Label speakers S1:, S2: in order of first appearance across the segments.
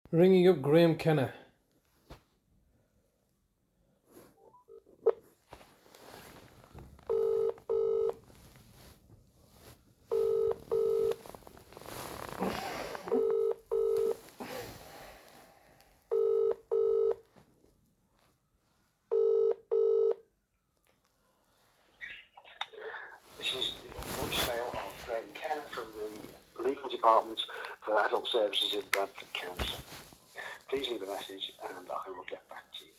S1: Ringing up Graeme Kenna.
S2: This is the voicemail of Graeme Kenna from the Legal Department for Adult Services in Bradford Council. Please leave a message and I will get back to you.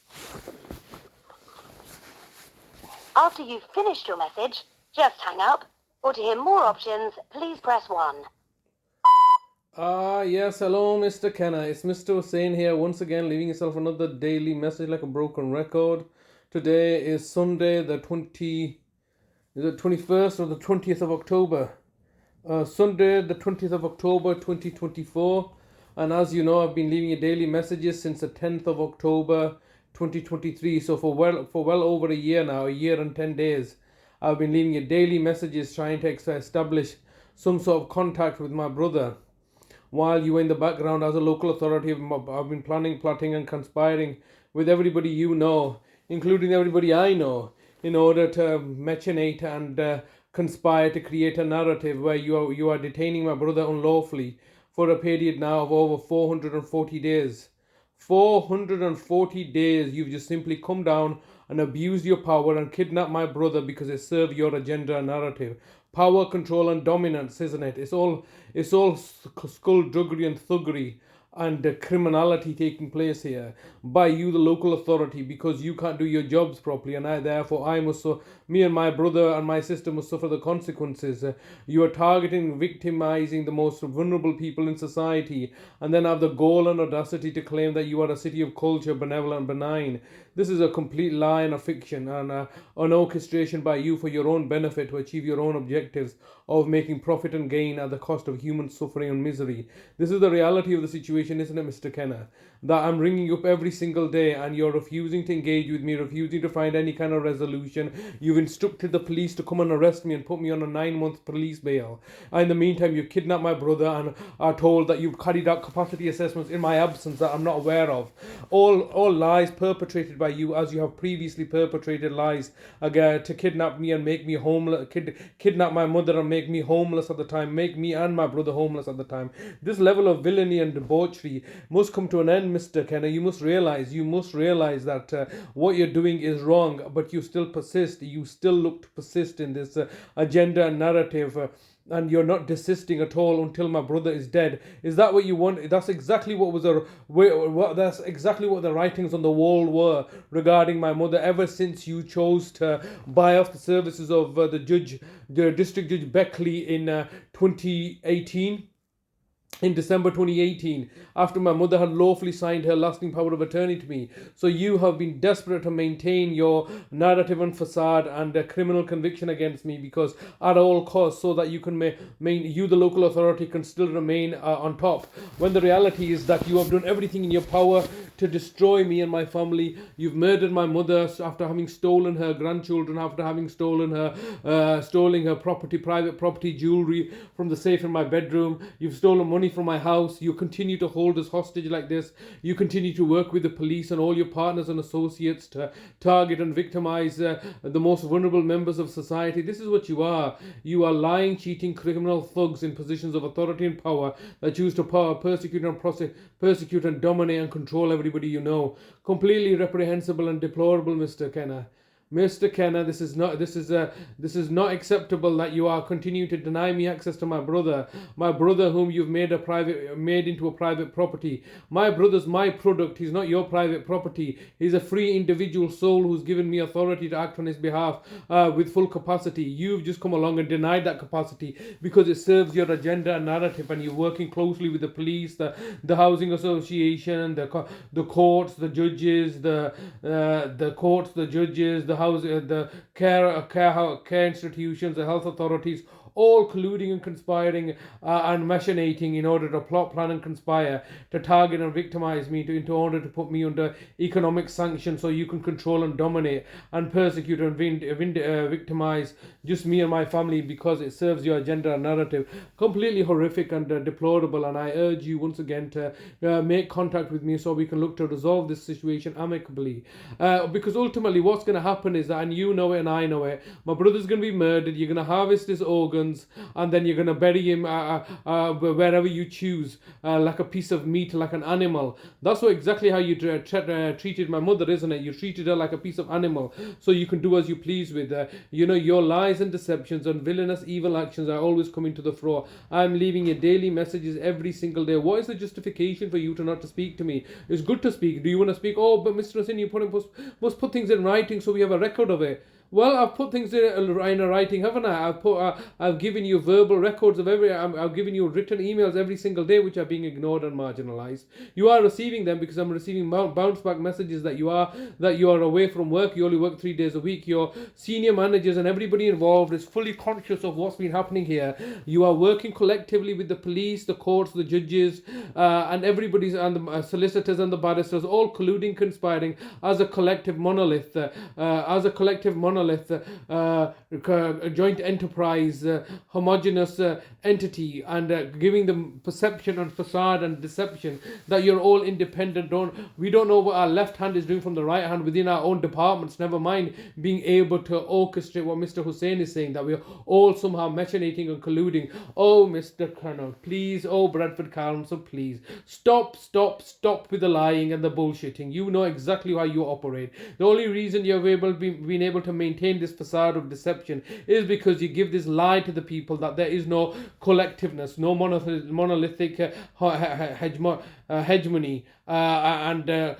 S3: After you've finished your message, just hang up. Or to hear more options, please press 1.
S1: Yes, hello Mr. Kenna. It's Mr. Hussain here once again, leaving yourself another daily message like a broken record. Today is Sunday, the 21st or the 20th of October. Sunday, the 20th of October 2024. And as you know, I've been leaving you daily messages since the 10th of October 2023. So for well over a year now, a year and 10 days, I've been leaving you daily messages trying to establish some sort of contact with my brother. While you were in the background as a local authority, I've been planning, plotting and conspiring with everybody you know, including everybody I know, in order to machinate and conspire to create a narrative where you are detaining my brother unlawfully for a period now of over 440 days. 440 days you've just simply come down and abused your power and kidnapped my brother because it served your agenda and narrative. Power, control and dominance, isn't it? It's all skullduggery and thuggery and criminality taking place here by you, the local authority, because you can't do your jobs properly, and me and my brother and my sister must suffer the consequences. You are targeting, victimizing the most vulnerable people in society, and then have the gall and audacity to claim that you are a city of culture, benevolent, benign. This is a complete lie and a fiction, and an orchestration by you for your own benefit to achieve your own objectives of making profit and gain at the cost of human suffering and misery. This is the reality of the situation, isn't it, Mr. Kenna? That I'm ringing up every single day and you're refusing to engage with me, refusing to find any kind of resolution. You've instructed the police to come and arrest me and put me on a 9-month police bail. And in the meantime, you kidnapped my brother and are told that you've carried out capacity assessments in my absence that I'm not aware of. All lies perpetrated by you, as you have previously perpetrated lies again to kidnap me and make me homeless, kidnap my mother and make me homeless at the time, make me and my brother homeless at the time. This level of villainy and debauchery must come to an end, Mr. Kenna. You must realize that what you're doing is wrong, but you still persist. You still look to persist in this agenda and narrative. And you're not desisting at all until my brother is dead. Is that what you want? That's exactly that's exactly what the writings on the wall were regarding my mother. Ever since you chose to buy off the services of the district judge Beckley in 2018. In December 2018, after my mother had lawfully signed her lasting power of attorney to me. So you have been desperate to maintain your narrative and facade and a criminal conviction against me, because at all costs, so that you can you, the local authority, can still remain on top. When the reality is that you have done everything in your power to destroy me and my family. You've murdered my mother after having stolen her grandchildren, after having stolen her property, private property, jewelry from the safe in my bedroom. You've stolen money from my house. You continue to hold us hostage like this. You continue to work with the police and all your partners and associates to target and victimize the most vulnerable members of society. This is what you are. You are lying, cheating, criminal thugs in positions of authority and power that choose to persecute and dominate and control everybody you know. Completely reprehensible and deplorable, Mr. Kenna. Mr. Kenna, this is not acceptable that you are continuing to deny me access to my brother whom you've made into a private property. My brother's my product. He's not your private property. He's a free individual soul who's given me authority to act on his behalf with full capacity. You've just come along and denied that capacity because it serves your agenda and narrative, and you're working closely with the police, the housing association, the courts, the judges, the care institutions, the health authorities, all colluding and conspiring and machinating in order to plot, plan and conspire to target and victimize me in order to put me under economic sanctions so you can control and dominate and persecute and victimize just me and my family because it serves your agenda and narrative. Completely horrific and deplorable, and I urge you once again to make contact with me so we can look to resolve this situation amicably. Because ultimately what's going to happen is that, and you know it and I know it, my brother's going to be murdered, you're going to harvest his organs, and then you're going to bury him wherever you choose, like a piece of meat, like an animal. That's what exactly how you treated my mother, isn't it? You treated her like a piece of animal so you can do as you please with her. Your lies and deceptions and villainous evil actions are always coming to the fore. I'm leaving you daily messages every single day. What is the justification for you to not to speak to me? It's good to speak. Do you want to speak? Oh, but Mr. Hussain, you must put things in writing so we have a record of it. Well, I've put things in a writing, haven't I? I've given you verbal records of I've given you written emails every single day, which are being ignored and marginalized. You are receiving them because I'm receiving bounce back messages that you are away from work. You only work 3 days a week. Your senior managers and everybody involved is fully conscious of what's been happening here. You are working collectively with the police, the courts, the judges, and everybody's and the solicitors and the barristers, all colluding, conspiring as a collective monolith. A joint enterprise, homogeneous entity, and giving them perception and facade and deception that you're all independent. We don't know what our left hand is doing from the right hand within our own departments, never mind being able to orchestrate what Mr. Hussain is saying, that we're all somehow machinating and colluding. Oh, Mr. Colonel, please, oh, Bradford Council, please, stop with the lying and the bullshitting. You know exactly how you operate. The only reason you've been able to maintain this facade of deception is because you give this lie to the people that there is no collectiveness, no monolithic hegemony, and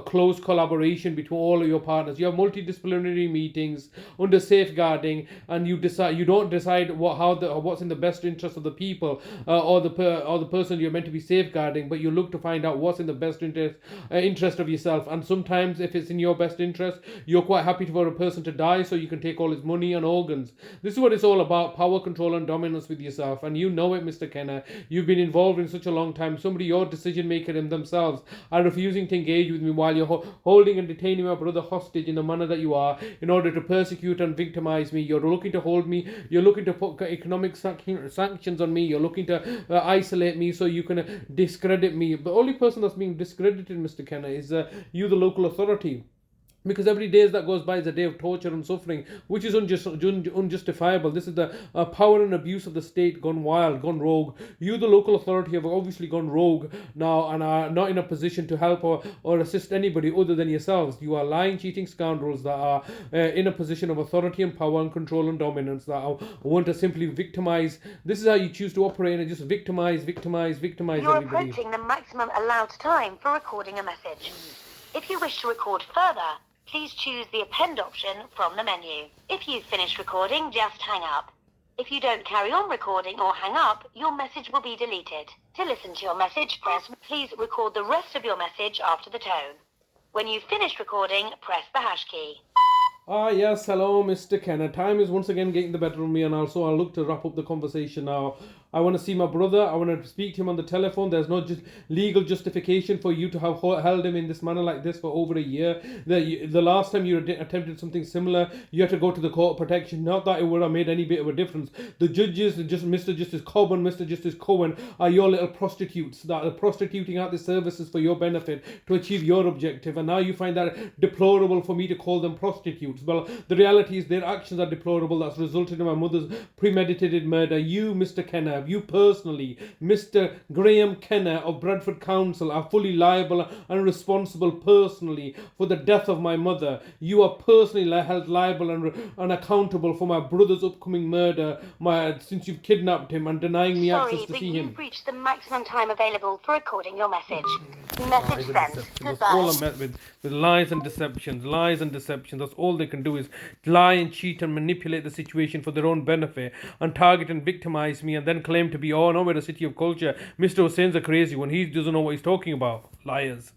S1: close collaboration between all of your partners. You have multidisciplinary meetings under safeguarding, and you don't decide what's in the best interest of the people or the person you're meant to be safeguarding, but you look to find out what's in the best interest of yourself. And sometimes, if it's in your best interest, you're quite happy for a person to die so you can take all his money and organs. This is what it's all about: power, control, and dominance with yourself. And you know it, Mr. Kenna. You've been involved in such a long time. Your decision maker in themselves are refusing to engage with me while you're holding and detaining my brother hostage in the manner that you are in order to persecute and victimize me. You're looking to hold me. You're looking to put economic sanctions on me. You're looking to isolate me so you can discredit me. But the only person that's being discredited, Mr. Kenna, is you, the local authority. Because every day that goes by is a day of torture and suffering, which is unjustifiable. This is the power and abuse of the state gone wild, gone rogue. You, the local authority, have obviously gone rogue now and are not in a position to help or assist anybody other than yourselves. You are lying, cheating scoundrels that are in a position of authority and power and control and dominance that want to simply victimize. This is how you choose to operate, and just victimize
S3: You're
S1: everybody.
S3: approaching the maximum allowed time for recording a message. If you wish to record further, please choose the append option from the menu. If you've finished recording, just hang up. If you don't carry on recording or hang up, your message will be deleted. To listen to your message, please record the rest of your message after the tone. When you've finished recording, press the hash key.
S1: Yes, hello, Mr. Kenna. Time is once again getting the better of me, and also I'll look to wrap up the conversation now. I want to see my brother. I want to speak to him on the telephone. There's no legal justification for you to have held him in this manner like this for over a year. The last time you attempted something similar, you had to go to the court of protection. Not that it would have made any bit of a difference. The judges, Mr. Justice Cobb and Mr. Justice Cohen, are your little prostitutes that are prostituting out the services for your benefit to achieve your objective. And now you find that deplorable for me to call them prostitutes. Well, the reality is their actions are deplorable. That's resulted in my mother's premeditated murder. You, Mr. Kenna, you personally, Mr. Graeme Kenna of Bradford Council, are fully liable and responsible personally for the death of my mother. You are personally held liable and accountable for my brother's upcoming murder since you've kidnapped him and denying me access to see him.
S3: Sorry, but you've reached the maximum time available for recording your message. Message sent.
S1: That's all I'm met with lies and deceptions. That's all they can do is lie and cheat and manipulate the situation for their own benefit and target and victimize me and then claim to be, oh no, we're a city of culture. Mr. Hussain's a crazy one. He doesn't know what he's talking about. Liars.